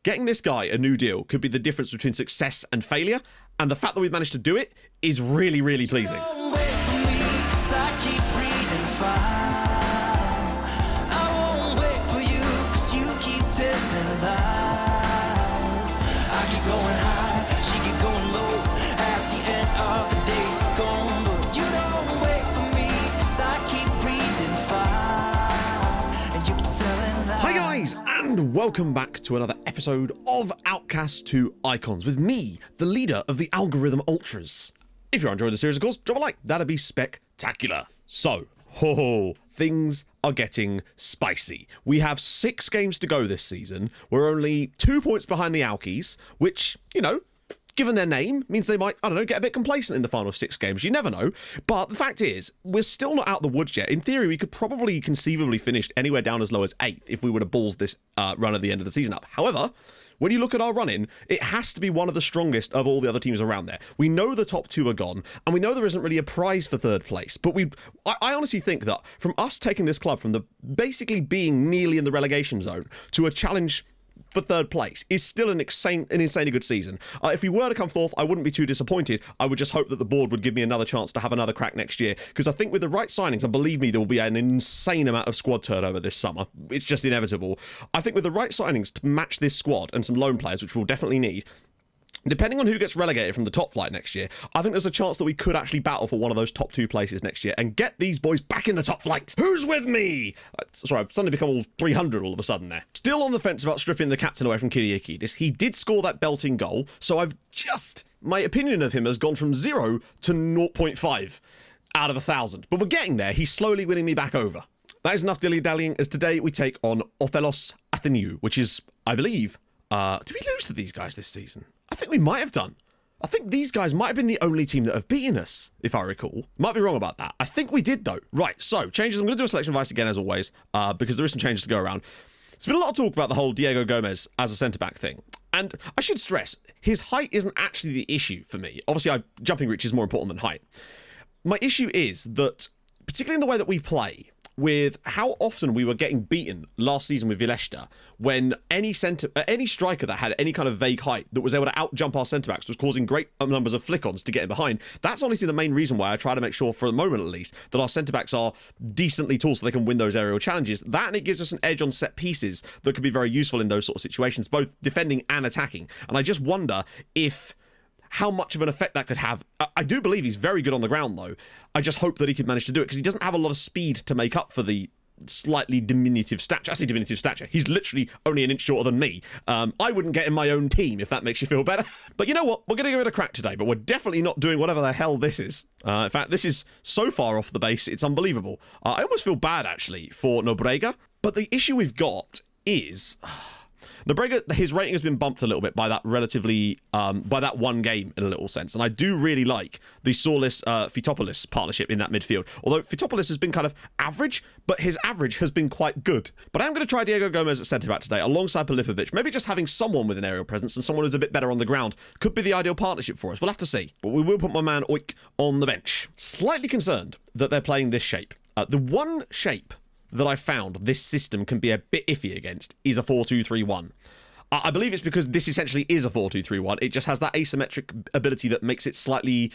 Getting this guy a new deal could be the difference between success and failure, and the fact that we've managed to do it is really, really pleasing. And welcome back to another episode of Outcasts to Icons with me, the leader of the Algorithm Ultras. If you're enjoying the series, of course, drop a like. That'd be spectacular. So, things are getting spicy. We have 6 games to go this season. We're only 2 points behind the Alkies, which, you know, given their name, means they might, I don't know, get a bit complacent in the final 6 games. You never know. But the fact is, we're still not out the woods yet. In theory, we could probably conceivably finish anywhere down as low as 8th if we were to balls this run at the end of the season up. However, when you look at our run-in, it has to be one of the strongest of all the other teams around there. We know the top 2 are gone, and we know there isn't really a prize for 3rd place. But I honestly think that from us taking this club from the basically being nearly in the relegation zone to a challenge for 3rd place is still an insanely good season. If we were to come 4th, I wouldn't be too disappointed. I would just hope that the board would give me another chance to have another crack next year, because I think with the right signings, and believe me, there will be an insane amount of squad turnover this summer. It's just inevitable. I think with the right signings to match this squad and some loan players, which we'll definitely need, depending on who gets relegated from the top flight next year, I think there's a chance that we could actually battle for one of those top 2 places next year and get these boys back in the top flight. Who's with me? Sorry, I've suddenly become all 300 all of a sudden there. Still on the fence about stripping the captain away from Kyriakides. He did score that belting goal, so my opinion of him has gone from 0 to 0.5 out of 1,000. But we're getting there. He's slowly winning me back over. That is enough dilly-dallying, as today we take on Othellos Atheniu, which is, I believe, did we lose to these guys this season? I think we might have done. I think these guys might have been the only team that have beaten us, if I recall. Might be wrong about that. I think we did, though. Right, so, changes. I'm going to do a selection of ice again, as always, because there is some changes to go around. There's been a lot of talk about the whole Diego Gomez as a centre-back thing. And I should stress, his height isn't actually the issue for me. Obviously, jumping reach is more important than height. My issue is that, particularly in the way that we play, with how often we were getting beaten last season with Villesta, when any striker that had any kind of vague height that was able to out-jump our centre-backs was causing great numbers of flick-ons to get in behind. That's honestly the main reason why I try to make sure, for the moment at least, that our centre-backs are decently tall so they can win those aerial challenges. That, and it gives us an edge on set pieces that could be very useful in those sort of situations, both defending and attacking. And I just wonder how much of an effect that could have. I do believe he's very good on the ground, though. I just hope that he could manage to do it, because he doesn't have a lot of speed to make up for the slightly diminutive stature. I say diminutive stature. He's literally only an inch shorter than me. I wouldn't get in my own team, if that makes you feel better. But you know what? We're going to give it a crack today, but we're definitely not doing whatever the hell this is. In fact, this is so far off the base, it's unbelievable. I almost feel bad, actually, for Nobrega. But the issue we've got is Nobrega, his rating has been bumped a little bit by that by that one game in a little sense. And I do really like the Solis-Fitopoulos partnership in that midfield. Although Fitopoulos has been kind of average, but his average has been quite good. But I am going to try Diego Gomez at centre-back today alongside Pilipovic. Maybe just having someone with an aerial presence and someone who's a bit better on the ground could be the ideal partnership for us. We'll have to see. But we will put my man Oik on the bench. Slightly concerned that they're playing this shape. The one shape that I found this system can be a bit iffy against is a 4-2-3-1. I believe it's because this essentially is a 4-2-3-1. It just has that asymmetric ability that makes it slightly,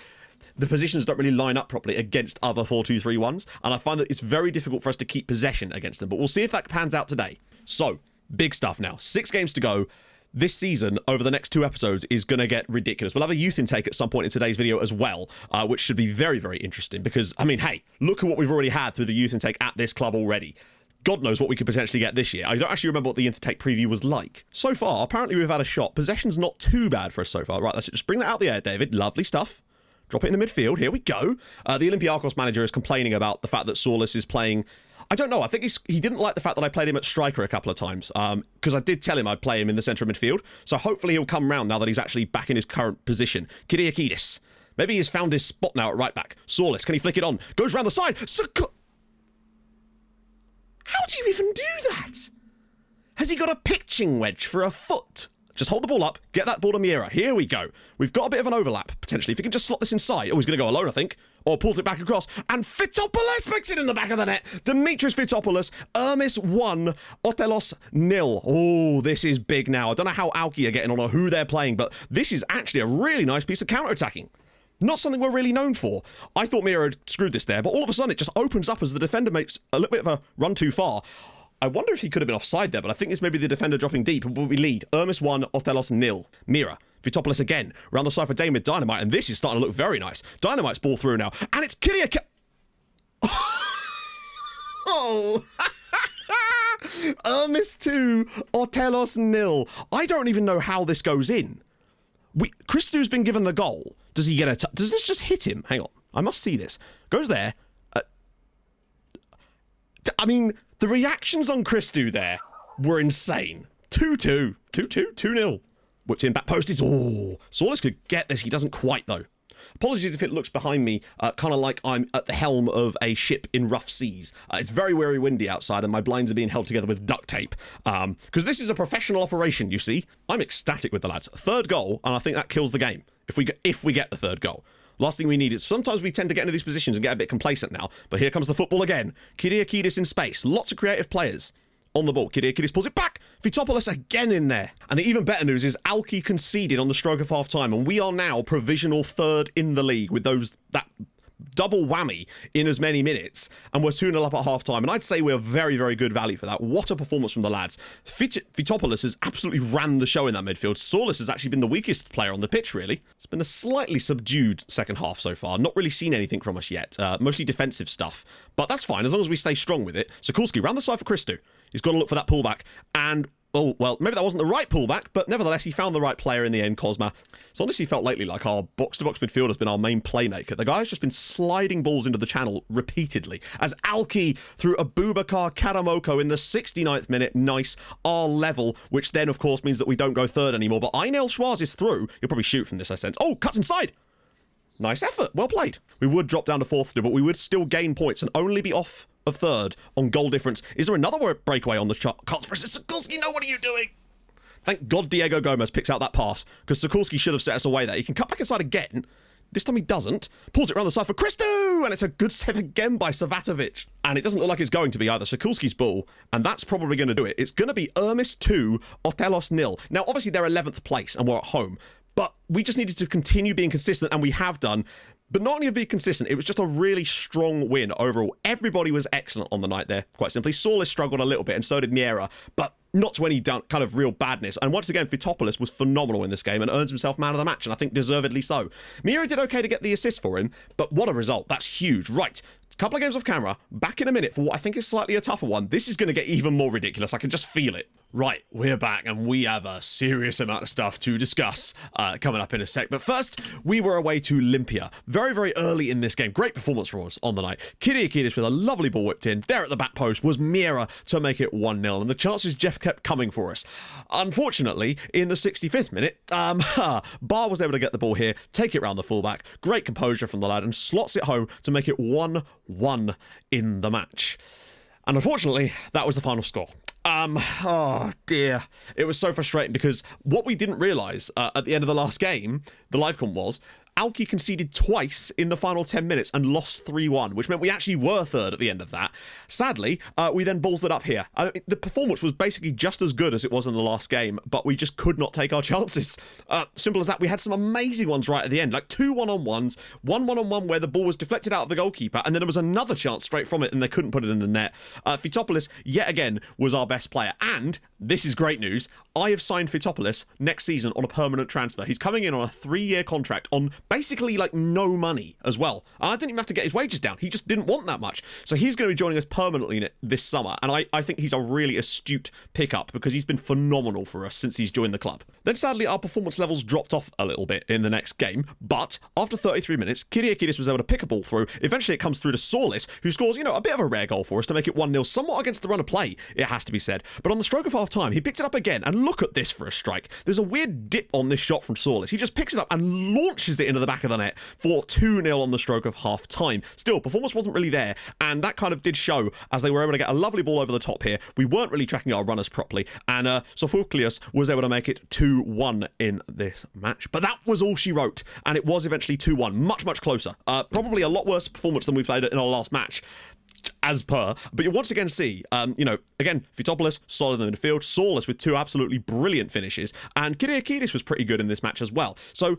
the positions don't really line up properly against other 4-2-3-1s, and I find that it's very difficult for us to keep possession against them, but we'll see if that pans out today. So, big stuff now. 6 games to go. This season, over the next 2 episodes, is going to get ridiculous. We'll have a youth intake at some point in today's video as well, which should be very, very interesting because, I mean, hey, look at what we've already had through the youth intake at this club already. God knows what we could potentially get this year. I don't actually remember what the intake preview was like. So far, apparently we've had a shot. Possession's not too bad for us so far. Right, let's just bring that out the air, David. Lovely stuff. Drop it in the midfield. Here we go. The Olympiacos manager is complaining about the fact that Solis is playing. I don't know. I think he didn't like the fact that I played him at striker a couple of times because I did tell him I'd play him in the centre of midfield. So hopefully he'll come round now that he's actually back in his current position. Kyriakides. Maybe he's found his spot now at right back. Solis, can he flick it on? Goes round the side. How do you even do that? Has he got a pitching wedge for a foot? Just hold the ball up, get that ball to Miera. Here we go. We've got a bit of an overlap, potentially. If he can just slot this inside. Oh, he's going to go alone, I think. Or pulls it back across. And Fitopoulos makes it in the back of the net. Dimitris Fitopoulos, Ermis 1, Othellos 0. Oh, this is big now. I don't know how Alki are getting on or who they're playing, but this is actually a really nice piece of counter-attacking. Not something we're really known for. I thought Miera had screwed this there, but all of a sudden it just opens up as the defender makes a little bit of a run too far. I wonder if he could have been offside there, but I think it's maybe the defender dropping deep. But we lead. Ermis 1, Othellos 0. Miera. Fitopoulos again. Round the side for Dane with Dynamite, and this is starting to look very nice. Dynamite's ball through now. And it's Kyria... Oh! Ermis 2, Othellos 0. I don't even know how this goes in. Christou's been given the goal. Does he get a... Does this just hit him? Hang on. I must see this. Goes there. I mean... The reactions on Christou there were insane. 2-2. 2-2. 2-0. Whipped in back post is... Oh, Saulus could get this. He doesn't quite, though. Apologies if it looks behind me kind of like I'm at the helm of a ship in rough seas. It's very, very windy outside and my blinds are being held together with duct tape. Because this is a professional operation, you see. I'm ecstatic with the lads. Third goal, and I think that kills the game. If we get the third goal. Last thing we need is sometimes we tend to get into these positions and get a bit complacent now. But here comes the football again. Kyriakidis in space. Lots of creative players on the ball. Kyriakidis pulls it back. Fitopoulos again in there. And the even better news is Alki conceded on the stroke of half time. And we are now provisional third in the league with that double whammy in as many minutes, and we're 2-0 up at half time, and I'd say we're very, very good value for that. What a performance from the lads. Fitopoulos has absolutely ran the show in that midfield. Saulus has actually been the weakest player on the pitch, really. It's been a slightly subdued second half so far. Not really seen anything from us yet. Mostly defensive stuff, but that's fine as long as we stay strong with it. Sokulski round the side for Christou. He's got to look for that pullback, and oh, well, maybe that wasn't the right pullback, but nevertheless, he found the right player in the end, Cosma. It's honestly felt lately like our box-to-box midfield has been our main playmaker. The guy's just been sliding balls into the channel repeatedly. As Alki threw Abubakar Karamoko in the 69th minute, nice, our level, which then, of course, means that we don't go third anymore. But Ainel Schwarz is through. He'll probably shoot from this, I sense. Oh, cuts inside! Nice effort. Well played. We would drop down to fourth still, but we would still gain points and only be off of third on goal difference. Is there another breakaway on the chart? Cards versus Sokulski, no, what are you doing? Thank God Diego Gomez picks out that pass, because Sokulski should have set us away there. He can cut back inside again. This time he doesn't. Pulls it around the side for Christou, and it's a good save again by Savatovic. And it doesn't look like it's going to be either. Sokulski's ball, and that's probably going to do it. It's going to be Ermis 2, Othellos 0. Now, obviously, they're 11th place, and we're at home, but we just needed to continue being consistent, and we have done. But not only to be consistent, it was just a really strong win overall. Everybody was excellent on the night there, quite simply. Saulus struggled a little bit, and so did Miera, but not to any kind of real badness. And once again, Fitopoulos was phenomenal in this game and earns himself man of the match, and I think deservedly so. Miera did okay to get the assist for him, but what a result. That's huge. Right. Couple of games off camera, back in a minute for what I think is slightly a tougher one. This is going to get even more ridiculous. I can just feel it. Right, we're back and we have a serious amount of stuff to discuss coming up in a sec. But first, we were away to Olympia very, very early in this game. Great performance from us on the night. Kyriakidis with a lovely ball whipped in. There at the back post was Miera to make it 1-0. And the chances Jeff kept coming for us. Unfortunately, in the 65th minute, Bar was able to get the ball here, take it round the fullback. Great composure from the lad and slots it home to make it 1-1 in the match. And unfortunately, that was the final score. Oh dear. It was so frustrating because what we didn't realise at the end of the last game, the live comp was, Alki conceded twice in the final 10 minutes and lost 3-1, which meant we actually were third at the end of that. Sadly, we then balls it up here. The performance was basically just as good as it was in the last game, but we just could not take our chances. Simple as that. We had some amazing ones right at the end, like 2 one-on-ones, one one-on-one where the ball was deflected out of the goalkeeper, and then there was another chance straight from it, and they couldn't put it in the net. Fitopoulos, yet again, was our best player. And, this is great news, I have signed Fitopoulos next season on a permanent transfer. He's coming in on a 3-year contract on basically like no money as well. And I didn't even have to get his wages down. He just didn't want that much. So he's going to be joining us permanently this summer. And I think he's a really astute pickup because he's been phenomenal for us since he's joined the club. Then sadly, our performance levels dropped off a little bit in the next game. But after 33 minutes, Kyriakidis was able to pick a ball through. Eventually it comes through to Saulus, who scores, a bit of a rare goal for us to make it 1-0, somewhat against the run of play, it has to be said. But on the stroke of half time, he picked it up again. And look at this for a strike. There's a weird dip on this shot from Saulus. He just picks it up and launches it into the back of the net for 2-0 on the stroke of half time. Still, performance wasn't really there, and that kind of did show as they were able to get a lovely ball over the top here. We weren't really tracking our runners properly, and Sophocles was able to make it 2-1 in this match. But that was all she wrote, and it was eventually 2-1, much, much closer. Probably a lot worse performance than we played in our last match, as per. But you once again see, again, Fitopoulos solid in the midfield, Saulus with 2 absolutely brilliant finishes, and Kyriakidis was pretty good in this match as well. So,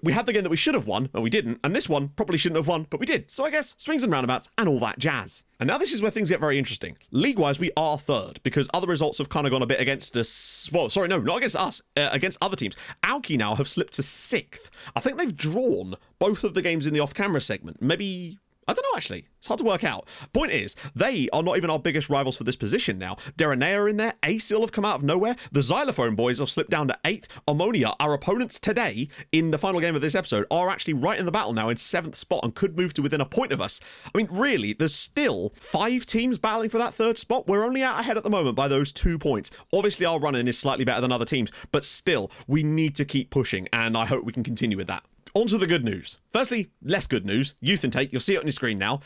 we had the game that we should have won, and we didn't, and this one probably shouldn't have won, but we did. So I guess swings and roundabouts and all that jazz. And now this is where things get very interesting. League-wise, we are 3rd, because other results have kind of gone a bit against us. Well, sorry, no, not against us, against other teams. Alki now have slipped to 6th. I think they've drawn both of the games in the off-camera segment. Maybe... I don't know, actually. It's hard to work out. Point is, they are not even our biggest rivals for this position now. Deranea are in there. Asil have come out of nowhere. The Xylophone boys have slipped down to 8th. Ammonia, our opponents today, in the final game of this episode, are actually right in the battle now in 7th spot and could move to within a point of us. I mean, really, there's still 5 teams battling for that 3rd spot. We're only out ahead at the moment by those 2 points. Obviously, our run-in is slightly better than other teams, but still, we need to keep pushing, and I hope we can continue with that. On to the good news. Firstly, less good news. Youth intake, you'll see it on your screen now.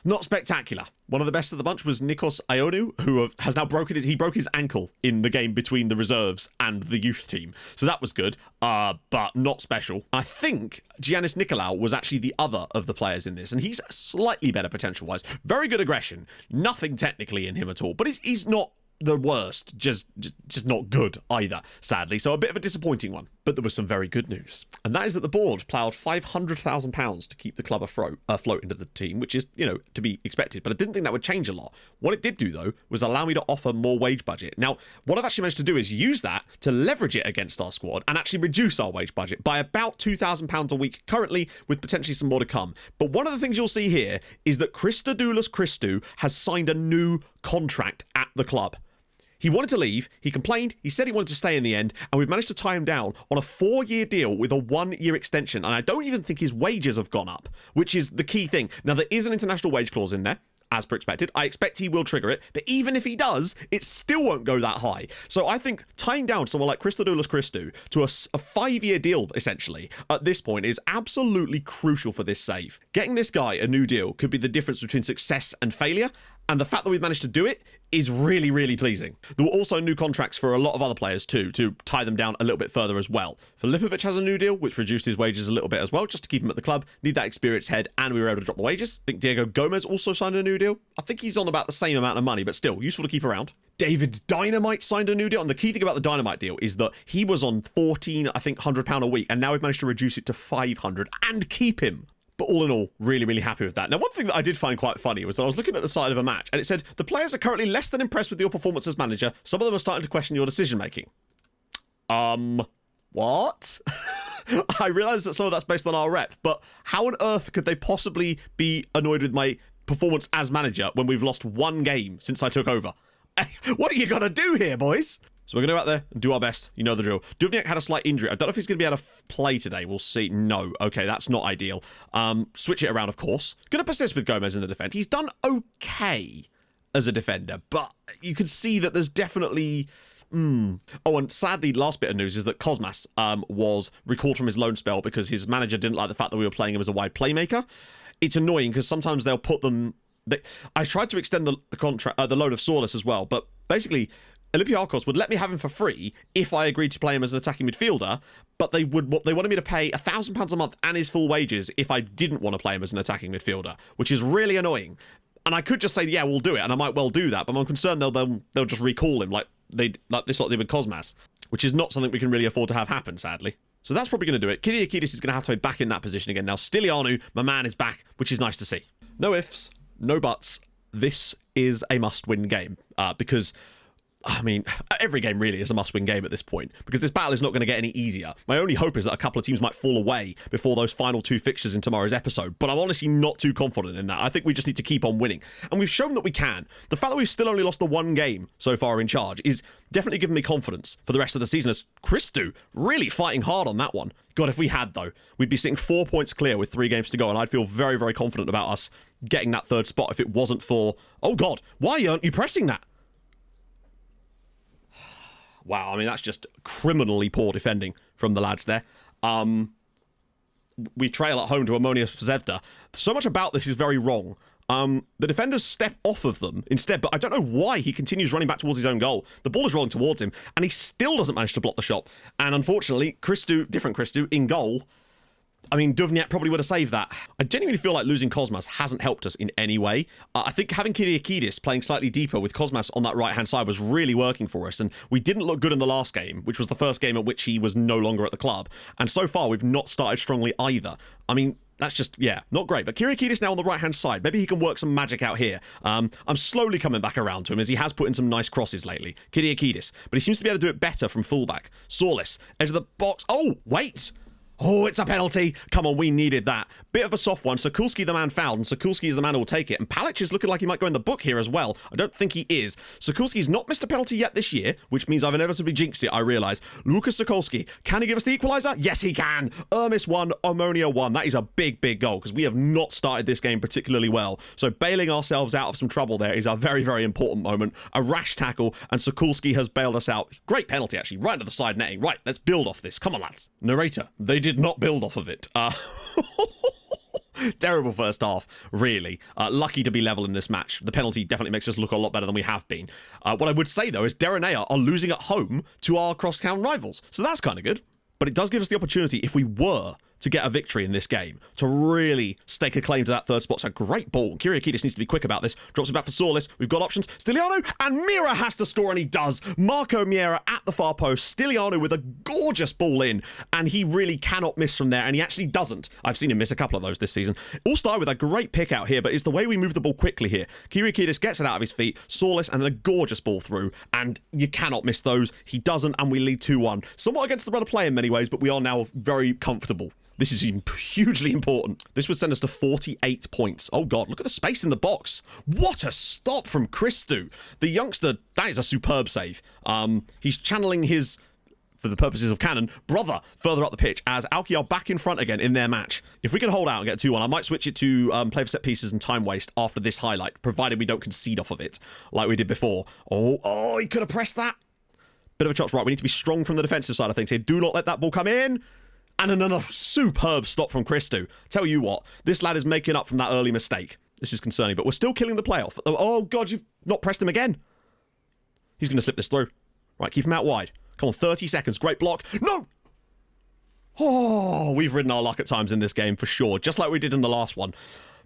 Not spectacular. One of the best of the bunch was Nikos Ionu, who has now broke his ankle in the game between the reserves and the youth team. So that was good, but not special. I think Giannis Nikolaou was actually the other of the players in this, and he's slightly better potential-wise. Very good aggression. Nothing technically in him at all, but he's not the worst, just not good either, sadly. So a bit of a disappointing one. But there was some very good news. And that is that the board ploughed £500,000 to keep the club afloat into the team, which is, to be expected. But I didn't think that would change a lot. What it did do, though, was allow me to offer more wage budget. Now, what I've actually managed to do is use that to leverage it against our squad and actually reduce our wage budget by about £2,000 a week currently, with potentially some more to come. But one of the things you'll see here is that Christodoulos Christou has signed a new contract at the club. He wanted to leave, he complained, he said he wanted to stay in the end, and we've managed to tie him down on a 4-year deal with a 1-year extension, and I don't even think his wages have gone up, which is the key thing. Now, there is an international wage clause in there, as per expected. I expect he will trigger it, but even if he does, it still won't go that high. So I think tying down someone like Christodoulos Christou to a 5-year deal, essentially, at this point is absolutely crucial for this save. Getting this guy a new deal could be the difference between success and failure, and the fact that we've managed to do it is really, really pleasing. There were also new contracts for a lot of other players too, to tie them down a little bit further as well. Filipovic has a new deal, which reduced his wages a little bit as well, just to keep him at the club. Need that experienced head, and we were able to drop the wages. I think Diego Gomez also signed a new deal. I think he's on about the same amount of money, but still, useful to keep around. David Dynamite signed a new deal, and the key thing about the Dynamite deal is that he was on £1,400 a week, and now we've managed to reduce it to £500 and keep him. But all in all, really, really happy with that. Now, one thing that I did find quite funny was that I was looking at the side of a match, and it said, the players are currently less than impressed with your performance as manager. Some of them are starting to question your decision-making. What? I realise that some of that's based on our rep, but how on earth could they possibly be annoyed with my performance as manager when we've lost 1 game since I took over? What are you going to do here, boys? So we're going to go out there and do our best. You know the drill. Duvniak had a slight injury. I don't know if he's going to be able to play today. We'll see. No. Okay, that's not ideal. Switch it around, of course. Going to persist with Gomez in the defence. He's done okay as a defender, but you can see that there's definitely... Oh, and sadly, last bit of news is that Cosmas was recalled from his loan spell because his manager didn't like the fact that we were playing him as a wide playmaker. It's annoying because sometimes they'll put them... I tried to extend the contract, the loan of Saulus as well, but basically... Olympiacos would let me have him for free if I agreed to play him as an attacking midfielder, but they wanted me to pay £1,000 a month and his full wages if I didn't want to play him as an attacking midfielder, which is really annoying. And I could just say, yeah, we'll do it, and I might well do that, but I'm concerned they'll just recall him like this lot they did with Cosmas, which is not something we can really afford to have happen, sadly. So that's probably going to do it. Kyriakidis is going to have to be back in that position again. Now, Stylianou, my man, is back, which is nice to see. No ifs, no buts. This is a must-win game, because... I mean, every game really is a must-win game at this point, because this battle is not going to get any easier. My only hope is that a couple of teams might fall away before those final 2 fixtures in tomorrow's episode, but I'm honestly not too confident in that. I think we just need to keep on winning, and we've shown that we can. The fact that we've still only lost the 1 game so far in charge is definitely giving me confidence for the rest of the season, as Christou really fighting hard on that one. God, if we had, though, we'd be sitting 4 points clear with 3 games to go, and I'd feel very, very confident about us getting that 3rd spot if it wasn't for... Oh, God, why aren't you pressing that? Wow, I mean, that's just criminally poor defending from the lads there. we trail at home to Ammonia Zevda. So much about this is very wrong. The defenders step off of them instead, but I don't know why he continues running back towards his own goal. The ball is rolling towards him, and he still doesn't manage to block the shot. And unfortunately, different Christou, in goal. I mean, Duvniak probably would have saved that. I genuinely feel like losing Cosmas hasn't helped us in any way. I think having Kyriakidis playing slightly deeper with Cosmas on that right-hand side was really working for us, and we didn't look good in the last game, which was the first game at which he was no longer at the club. And so far, we've not started strongly either. I mean, that's just, yeah, not great. But Kyriakidis now on the right-hand side. Maybe he can work some magic out here. I'm slowly coming back around to him as he has put in some nice crosses lately. Kyriakidis. But he seems to be able to do it better from fullback. Sawless, edge of the box. Oh, wait! Oh, it's a penalty. Come on, we needed that. Bit of a soft one. Sokulski, the man fouled, and Sokulski is the man who will take it. And Palic is looking like he might go in the book here as well. I don't think he is. Sokulski's not missed a penalty yet this year, which means I've inevitably jinxed it, I realise. Lucas Sokulski, can he give us the equaliser? Yes, he can. Ermis 1, Ammonia 1. That is a big, big goal, because we have not started this game particularly well. So bailing ourselves out of some trouble there is a very, very important moment. A rash tackle, and Sokulski has bailed us out. Great penalty, actually, right to the side netting. Right, let's build off this. Come on, lads. Narrator, they did not build off of it. Terrible first half, really. Lucky to be level in this match. The penalty definitely makes us look a lot better than we have been. What I would say, though, is Derenea are losing at home to our cross-town rivals. So that's kind of good. But it does give us the opportunity, if we were to get a victory in this game, to really stake a claim to that third spot. It's a great ball. Kyriakidis needs to be quick about this. Drops it back for Sawless. We've got options. Stiliano, and Mira has to score, and he does. Marco Miera at the far post. Stiliano with a gorgeous ball in, and he really cannot miss from there, and he actually doesn't. I've seen him miss a couple of those this season. All started with a great pick out here, but it's the way we move the ball quickly here. Kyriakidis gets it out of his feet. Sawless, and then a gorgeous ball through, and you cannot miss those. He doesn't, and we lead 2-1. Somewhat against the run of play in many ways, but we are now very comfortable. This is hugely important. This would send us to 48 points. Oh, God, look at the space in the box. What a stop from Christou. The youngster, that is a superb save. He's channeling his, for the purposes of canon, brother further up the pitch as Alki are back in front again in their match. If we can hold out and get 2-1, I might switch it to play for set pieces and time waste after this highlight, provided we don't concede off of it like we did before. Oh, he could have pressed that. Bit of a chop's right. We need to be strong from the defensive side of things here. Do not let that ball come in. And another superb stop from Christou. Tell you what, this lad is making up from that early mistake. This is concerning, but we're still killing the playoff. Oh, God, you've not pressed him again. He's going to slip this through. Right, keep him out wide. Come on, 30 seconds. Great block. No! Oh, we've ridden our luck at times in this game, for sure, just like we did in the last one.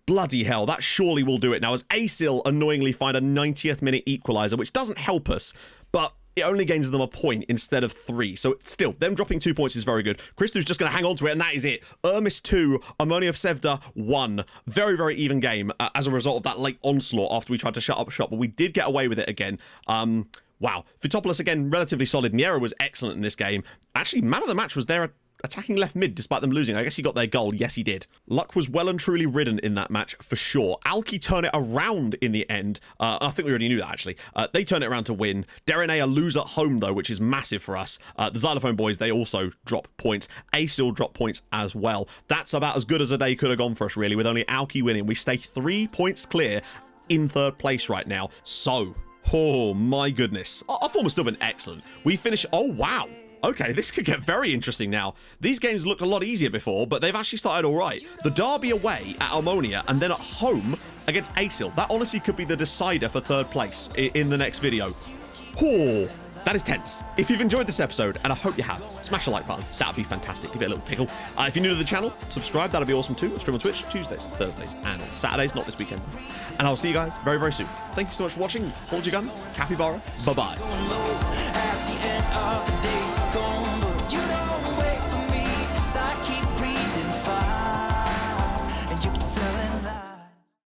Bloody hell, that surely will do it now, as Asil annoyingly find a 90th minute equaliser, which doesn't help us, but it only gains them a point instead of 3. So still, them dropping 2 points is very good. Christou's just going to hang on to it, and that is it. Ermis 2, Ammonia Zevda 1. Very, very even game as a result of that late onslaught after we tried to shut up shop, but we did get away with it again. Wow. Fitopoulos, again, relatively solid. Miera was excellent in this game. Actually, man of the match was there attacking left mid despite them losing. I guess he got their goal. Yes, he did. Luck was well and truly ridden in that match for sure. Alki turn it around in the end. I think we already knew that, actually. They turn it around to win. Derenea lose at home, though, which is massive for us. The Xylophone boys, they also drop points. Asil drop points as well. That's about as good as a day could have gone for us, really, with only Alki winning. We stay 3 points clear in third place right now. So, oh my goodness. Our form has still been excellent. We finish... Oh, wow. Okay, this could get very interesting now. These games looked a lot easier before, but they've actually started all right. The derby away at Ammonia and then at home against Asil. That honestly could be the decider for third place in the next video. Oh, that is tense. If you've enjoyed this episode, and I hope you have, smash the like button. That would be fantastic. Give it a little tickle. If you're new to the channel, subscribe. That'll be awesome too. I stream on Twitch Tuesdays, Thursdays, and on Saturdays, not this weekend. And I'll see you guys very, very soon. Thank you so much for watching. Hold your gun. Capybara. Bye-bye. Gone